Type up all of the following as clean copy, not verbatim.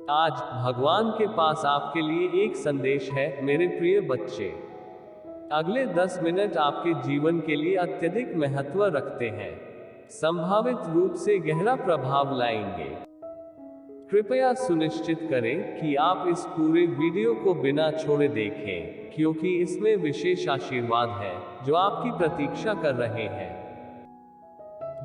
आज भगवान के पास आपके लिए एक संदेश है, मेरे प्रिय बच्चे। अगले 10 मिनट आपके जीवन के लिए अत्यधिक महत्व रखते हैं, संभावित रूप से गहरा प्रभाव लाएंगे। कृपया सुनिश्चित करें कि आप इस पूरे वीडियो को बिना छोड़े देखें, क्योंकि इसमें विशेष आशीर्वाद है जो आपकी प्रतीक्षा कर रहे हैं।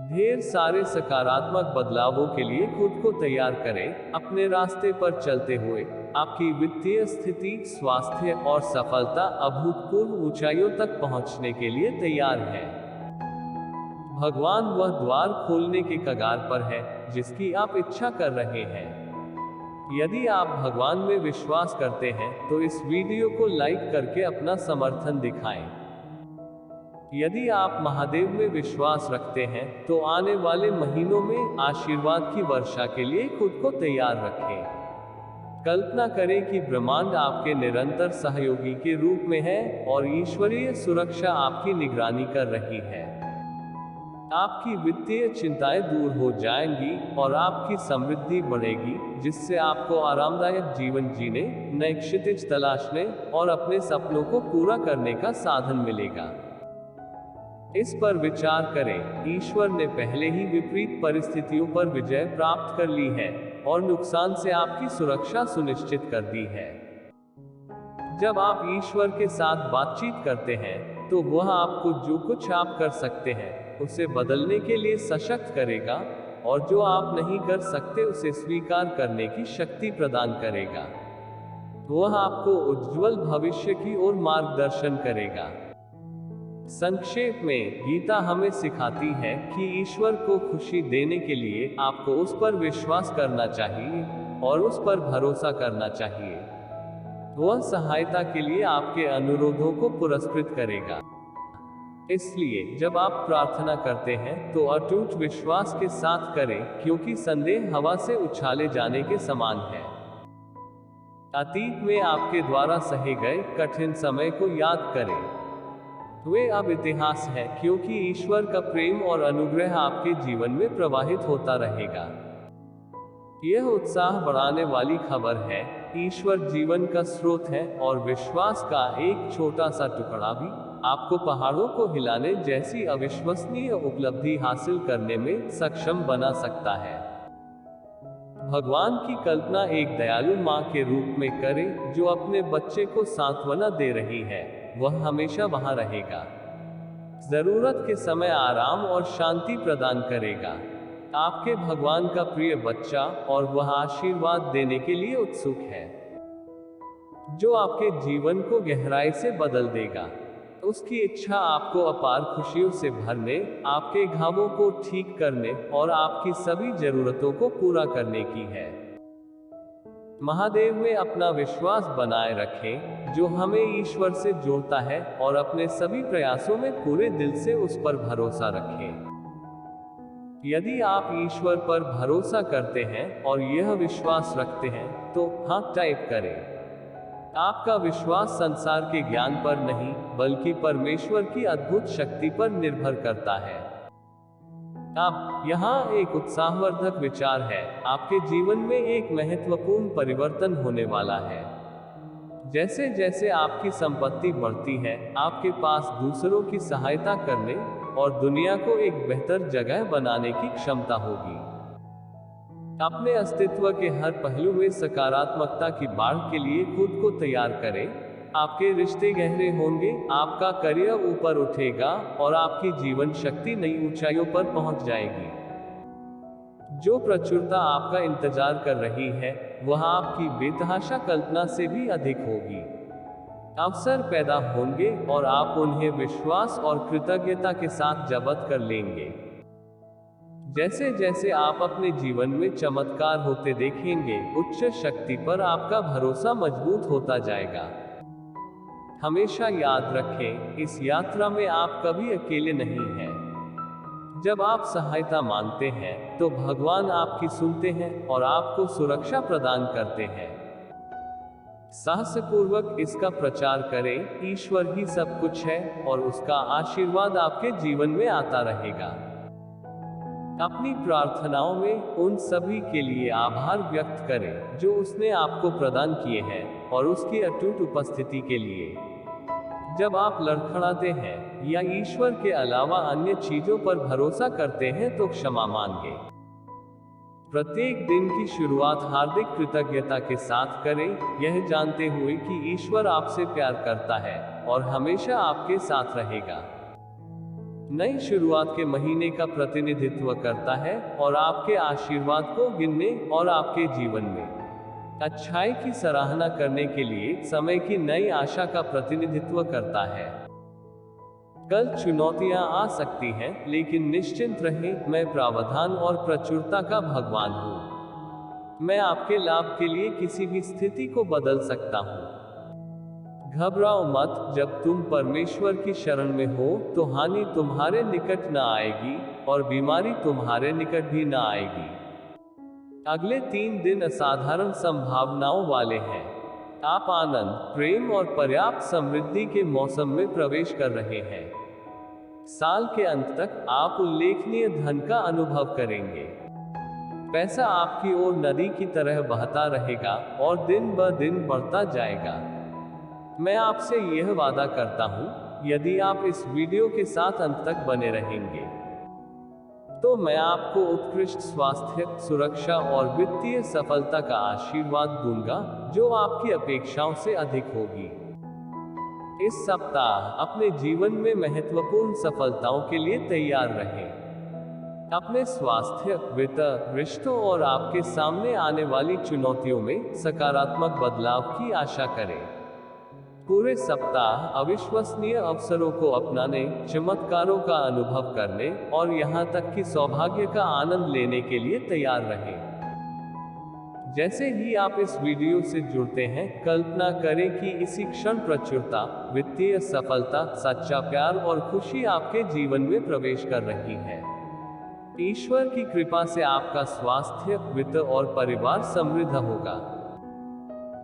ढेर सारे सकारात्मक बदलावों के लिए खुद को तैयार करें। अपने रास्ते पर चलते हुए आपकी वित्तीय स्थिति, स्वास्थ्य और सफलता अभूतपूर्व ऊंचाइयों तक पहुंचने के लिए तैयार है। भगवान वह द्वार खोलने के कगार पर है जिसकी आप इच्छा कर रहे हैं। यदि आप भगवान में विश्वास करते हैं तो इस वीडियो को लाइक करके अपना समर्थन दिखाएं। यदि आप महादेव में विश्वास रखते हैं तो आने वाले महीनों में आशीर्वाद की वर्षा के लिए खुद को तैयार रखें। कल्पना करें कि ब्रह्मांड आपके निरंतर सहयोगी के रूप में है और ईश्वरीय सुरक्षा आपकी निगरानी कर रही है। आपकी वित्तीय चिंताएं दूर हो जाएंगी और आपकी समृद्धि बढ़ेगी, जिससे आपको आरामदायक जीवन जीने, नए क्षितिज तलाशने और अपने सपनों को पूरा करने का साधन मिलेगा। इस पर विचार करें, ईश्वर ने पहले ही विपरीत परिस्थितियों पर विजय प्राप्त कर ली है और नुकसान से आपकी सुरक्षा सुनिश्चित कर दी है। जब आप ईश्वर के साथ बातचीत करते हैं तो वह आपको जो कुछ आप कर सकते हैं उसे बदलने के लिए सशक्त करेगा, और जो आप नहीं कर सकते उसे स्वीकार करने की शक्ति प्रदान करेगा। वह आपको उज्जवल भविष्य की ओर मार्गदर्शन करेगा। संक्षेप में, गीता हमें सिखाती है कि ईश्वर को खुशी देने के लिए आपको उस पर विश्वास करना चाहिए और उस पर भरोसा करना चाहिए। वह सहायता के लिए आपके अनुरोधों को पुरस्कृत करेगा। इसलिए जब आप प्रार्थना करते हैं तो अटूट विश्वास के साथ करें, क्योंकि संदेह हवा से उछाले जाने के समान है। अतीत में आपके द्वारा सहे गए कठिन समय को याद करें। वे अब इतिहास है, क्योंकि ईश्वर का प्रेम और अनुग्रह आपके जीवन में प्रवाहित होता रहेगा। यह उत्साह बढ़ाने वाली खबर है, ईश्वर जीवन का स्रोत है और विश्वास का एक छोटा सा टुकड़ा भी आपको पहाड़ों को हिलाने जैसी अविश्वसनीय उपलब्धि हासिल करने में सक्षम बना सकता है। भगवान की कल्पना एक दयालु माँ के रूप में करें जो अपने बच्चे को सांत्वना दे रही है। वह हमेशा वहां रहेगा, जरूरत के समय आराम और शांति प्रदान करेगा। आपके भगवान का प्रिय बच्चा, और वह आशीर्वाद देने के लिए उत्सुक है जो आपके जीवन को गहराई से बदल देगा। उसकी इच्छा आपको अपार खुशियों से भरने, आपके घावों को ठीक करने और आपकी सभी जरूरतों को पूरा करने की है। महादेव में अपना विश्वास बनाए रखें, जो हमें ईश्वर से जोड़ता है, और अपने सभी प्रयासों में पूरे दिल से उस पर भरोसा रखें। यदि आप ईश्वर पर भरोसा करते हैं और यह विश्वास रखते हैं तो हाँ टाइप करें। आपका विश्वास संसार के ज्ञान पर नहीं, बल्कि परमेश्वर की अद्भुत शक्ति पर निर्भर करता है। अब यहाँ एक उत्साहवर्धक विचार है, आपके जीवन में एक महत्वपूर्ण परिवर्तन होने वाला है। जैसे जैसे आपकी संपत्ति बढ़ती है, आपके पास दूसरों की सहायता करने और दुनिया को एक बेहतर जगह बनाने की क्षमता होगी। अपने अस्तित्व के हर पहलू में सकारात्मकता की बाढ़ के लिए खुद को तैयार करें। आपके रिश्ते गहरे होंगे, आपका करियर ऊपर उठेगा और आपकी जीवन शक्ति नई ऊंचाइयों पर पहुंच जाएगी। जो प्रचुरता आपका इंतजार कर रही है वह आपकी बेतहाशा कल्पना से भी अधिक होगी। अवसर पैदा होंगे और आप उन्हें विश्वास और कृतज्ञता के साथ जब्त कर लेंगे। जैसे जैसे आप अपने जीवन में चमत्कार होते देखेंगे, उच्च शक्ति पर आपका भरोसा मजबूत होता जाएगा। हमेशा याद रखें, इस यात्रा में आप कभी अकेले नहीं हैं। जब आप सहायता मांगते हैं तो भगवान आपकी सुनते हैं और आपको सुरक्षा प्रदान करते हैं। साहसपूर्वक इसका प्रचार करें, ईश्वर ही सब कुछ है और उसका आशीर्वाद आपके जीवन में आता रहेगा। अपनी प्रार्थनाओं में उन सभी के लिए आभार व्यक्त करें जो उसने आपको प्रदान किए हैं और उसकी अटूट उपस्थिति के लिए। जब आप लड़खड़ाते हैं या ईश्वर के अलावा अन्य चीजों पर भरोसा करते हैं तो क्षमा मांगे। प्रत्येक दिन की शुरुआत हार्दिक कृतज्ञता के साथ करें, यह जानते हुए कि ईश्वर आपसे प्यार करता है और हमेशा आपके साथ रहेगा। नई शुरुआत के महीने का प्रतिनिधित्व करता है और आपके आशीर्वाद को गिनने और आपके जीवन में अच्छाई की सराहना करने के लिए समय की नई आशा का प्रतिनिधित्व करता है। कल चुनौतियां आ सकती हैं, लेकिन निश्चिंत रहें, मैं प्रावधान और प्रचुरता का भगवान हूं। मैं आपके लाभ के लिए किसी भी स्थिति को बदल सकता हूं। घबराओ मत, जब तुम परमेश्वर की शरण में हो तो हानि तुम्हारे निकट न आएगी और बीमारी तुम्हारे निकट भी न आएगी। अगले 3 दिन असाधारण संभावनाओं वाले हैं। आप आनंद, प्रेम और पर्याप्त समृद्धि के मौसम में प्रवेश कर रहे हैं। साल के अंत तक आप उल्लेखनीय धन का अनुभव करेंगे। पैसा आपकी ओर नदी की तरह बहता रहेगा और दिन ब दिन बढ़ता जाएगा। मैं आपसे यह वादा करता हूं, यदि आप इस वीडियो के साथ अंत तक बने रहेंगे तो मैं आपको उत्कृष्ट स्वास्थ्य, सुरक्षा और वित्तीय सफलता का आशीर्वाद दूंगा जो आपकी अपेक्षाओं से अधिक होगी। इस सप्ताह अपने जीवन में महत्वपूर्ण सफलताओं के लिए तैयार रहें। अपने स्वास्थ्य, वित्त, रिश्तों और आपके सामने आने वाली चुनौतियों में सकारात्मक बदलाव की आशा करें। पूरे सप्ताह अविश्वसनीय अवसरों को अपनाने, चमत्कारों का अनुभव करने और यहां तक कि सौभाग्य का आनंद लेने के लिए तैयार रहें। जैसे ही आप इस वीडियो से जुड़ते हैं, कल्पना करें कि इसी क्षण प्रचुरता, वित्तीय सफलता, सच्चा प्यार और खुशी आपके जीवन में प्रवेश कर रही है। ईश्वर की कृपा से आपका स्वास्थ्य, वित्त और परिवार समृद्ध होगा।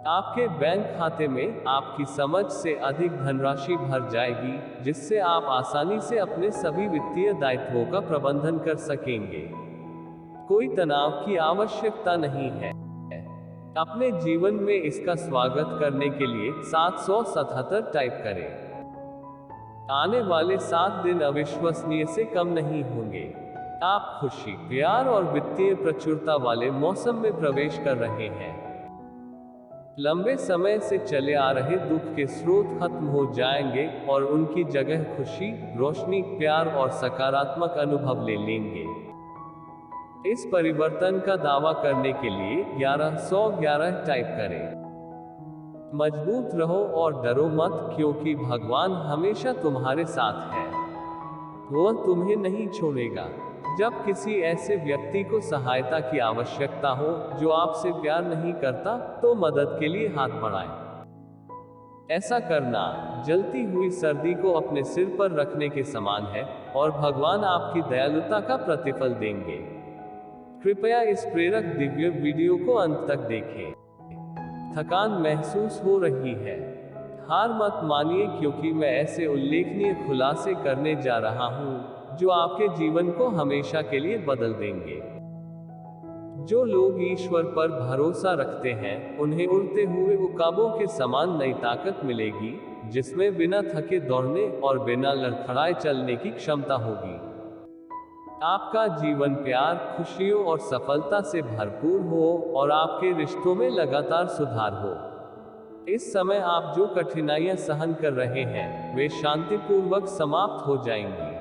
आपके बैंक खाते में आपकी समझ से अधिक धनराशि भर जाएगी, जिससे आप आसानी से अपने सभी वित्तीय दायित्वों का प्रबंधन कर सकेंगे। कोई तनाव की आवश्यकता नहीं है। अपने जीवन में इसका स्वागत करने के लिए 777 टाइप करें। आने वाले 7 दिन अविश्वसनीय से कम नहीं होंगे। आप खुशी, प्यार और वित्तीय प्रचुरता वाले मौसम में प्रवेश कर रहे हैं। लंबे समय से चले आ रहे दुख के स्रोत खत्म हो जाएंगे और उनकी जगह खुशी, रोशनी, प्यार और सकारात्मक अनुभव ले लेंगे। इस परिवर्तन का दावा करने के लिए 1111 टाइप करें। मजबूत रहो और डरो मत, क्योंकि भगवान हमेशा तुम्हारे साथ है। वह तुम्हें नहीं छोड़ेगा। जब किसी ऐसे व्यक्ति को सहायता की आवश्यकता हो जो आपसे प्यार नहीं करता, तो मदद के लिए हाथ बढ़ाएं। ऐसा करना जलती हुई सर्दी को अपने सिर पर रखने के समान है और भगवान आपकी दयालुता का प्रतिफल देंगे। कृपया इस प्रेरक दिव्य वीडियो को अंत तक देखें। थकान महसूस हो रही है? हार मत मानिए, क्योंकि मैं ऐसे उल्लेखनीय खुलासे करने जा रहा हूं जो आपके जीवन को हमेशा के लिए बदल देंगे। जो लोग ईश्वर पर भरोसा रखते हैं, उन्हें उड़ते हुए उकाबों के समान नई ताकत मिलेगी, जिसमें बिना थके दौड़ने और बिना लड़खड़ाए चलने की क्षमता होगी। आपका जीवन प्यार, खुशियों और सफलता से भरपूर हो और आपके रिश्तों में लगातार सुधार हो। इस समय आप जो कठिनाइयां सहन कर रहे हैं, वे शांतिपूर्वक समाप्त हो जाएंगी।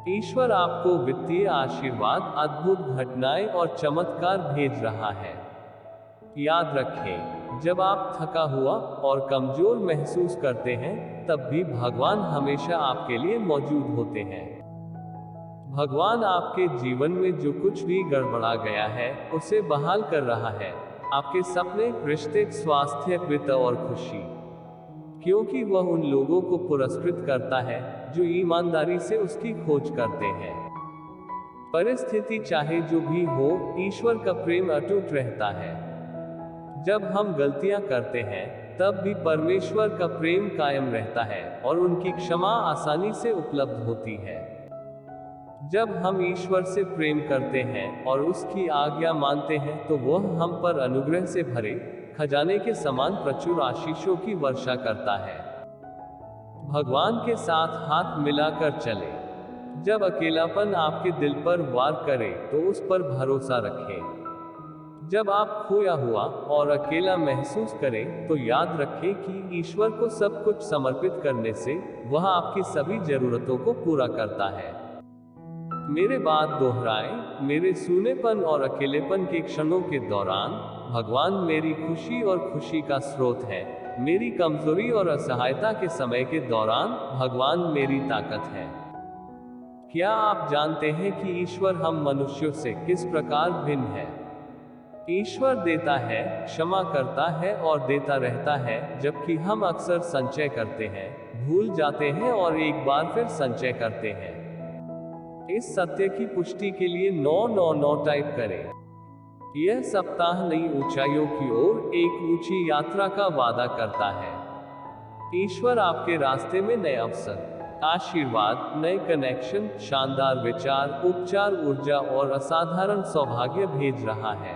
ईश्वर आपको वित्तीय आशीर्वाद, अद्भुत घटनाएं और चमत्कार भेज रहा है। याद रखें, जब आप थका हुआ और कमजोर महसूस करते हैं, तब भी भगवान हमेशा आपके लिए मौजूद होते हैं। भगवान आपके जीवन में जो कुछ भी गड़बड़ा गया है, उसे बहाल कर रहा है। आपके सपने, रिश्ते, स्वास्थ्य, वित्त और खुशी, क्योंकि वह उन लोगों को पुरस्कृत करता है जो ईमानदारी से उसकी खोज करते हैं। परिस्थिति चाहे जो भी हो, ईश्वर का प्रेम अटूट रहता है। जब हम गलतियां करते हैं, तब भी परमेश्वर का प्रेम कायम रहता है और उनकी क्षमा आसानी से उपलब्ध होती है। जब हम ईश्वर से प्रेम करते हैं और उसकी आज्ञा मानते हैं तो वह हम पर अनुग्रह से भरे खजाने के समान प्रचुर आशीषों की वर्षा करता है। भगवान के साथ हाथ मिलाकर चले। जब अकेलापन आपके दिल पर वार करे तो उस पर भरोसा रखें। जब आप खोया हुआ और अकेला महसूस करें तो याद रखें कि ईश्वर को सब कुछ समर्पित करने से वह आपकी सभी जरूरतों को पूरा करता है। मेरे बात दोहराएं, मेरे सूनेपन और अकेलेपन के क्षणों के दौरान भगवान मेरी खुशी और खुशी का स्रोत है। मेरी कमजोरी और असहायता के समय के दौरान भगवान मेरी ताकत है। क्या आप जानते हैं कि ईश्वर हम मनुष्यों से किस प्रकार भिन्न है? ईश्वर देता है, क्षमा करता है और देता रहता है, जबकि हम अक्सर संचय करते हैं, भूल जाते हैं और एक बार फिर संचय करते हैं। इस सत्य की पुष्टि के लिए 999 टाइप करें। यह सप्ताह नई ऊंचाइयों की ओर एक ऊंची यात्रा का वादा करता है। ईश्वर आपके रास्ते में नए अवसर, आशीर्वाद, नए कनेक्शन, शानदार विचार, उपचार, ऊर्जा और असाधारण सौभाग्य भेज रहा है।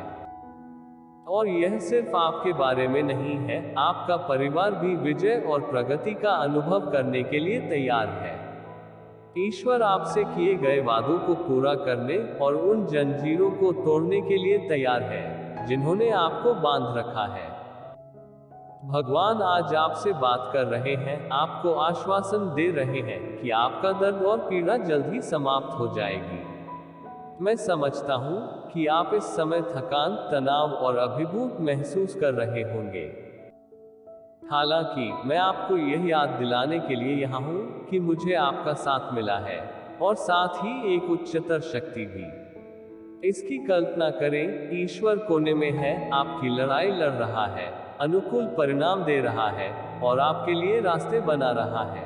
और यह सिर्फ आपके बारे में नहीं है, आपका परिवार भी विजय और प्रगति का अनुभव करने के लिए तैयार है। ईश्वर आपसे किए गए वादों को पूरा करने और उन जंजीरों को तोड़ने के लिए तैयार है जिन्होंने आपको बांध रखा है। भगवान आज आपसे बात कर रहे हैं, आपको आश्वासन दे रहे हैं कि आपका दर्द और पीड़ा जल्द ही समाप्त हो जाएगी। मैं समझता हूं कि आप इस समय थकान, तनाव और अभिभूत महसूस कर रहे होंगे। हालांकि मैं आपको यह याद दिलाने के लिए यहाँ हूँ कि मुझे आपका साथ मिला है और साथ ही एक उच्चतर शक्ति भी। इसकी कल्पना करें, ईश्वर कोने में है, आपकी लड़ाई लड़ रहा है, अनुकूल परिणाम दे रहा है और आपके लिए रास्ते बना रहा है।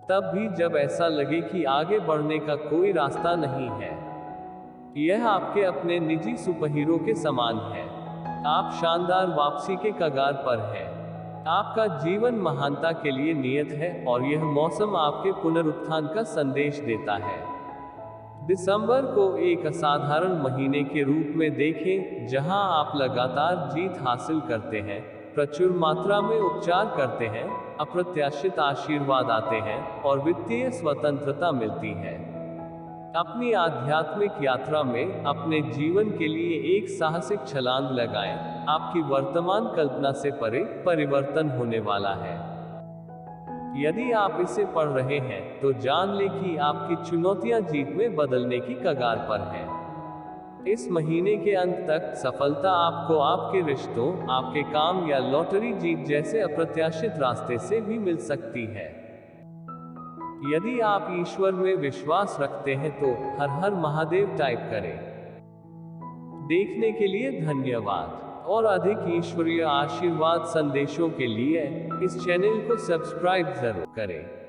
तब भी जब ऐसा लगे कि आगे बढ़ने का कोई रास्ता नहीं है, यह आपके अपने निजी सुपरहीरो के समान है। आप शानदार वापसी के कगार पर हैं। आपका जीवन महानता के लिए नियत है और यह मौसम आपके पुनरुत्थान का संदेश देता है। दिसंबर को एक असाधारण महीने के रूप में देखें, जहां आप लगातार जीत हासिल करते हैं, प्रचुर मात्रा में उपचार करते हैं, अप्रत्याशित आशीर्वाद आते हैं और वित्तीय स्वतंत्रता मिलती है। अपनी आध्यात्मिक यात्रा में अपने जीवन के लिए एक साहसिक छलांग लगाएं। आपकी वर्तमान कल्पना से परे परिवर्तन होने वाला है। यदि आप इसे पढ़ रहे हैं तो जान लें कि आपकी चुनौतियां जीत में बदलने की कगार पर हैं। इस महीने के अंत तक सफलता आपको आपके रिश्तों, आपके काम या लॉटरी जीत जैसे अप्रत्याशित रास्ते से भी मिल सकती है। यदि आप ईश्वर में विश्वास रखते हैं तो हर हर महादेव टाइप करें। देखने के लिए धन्यवाद। और अधिक ईश्वरीय आशीर्वाद संदेशों के लिए इस चैनल को सब्सक्राइब जरूर करें।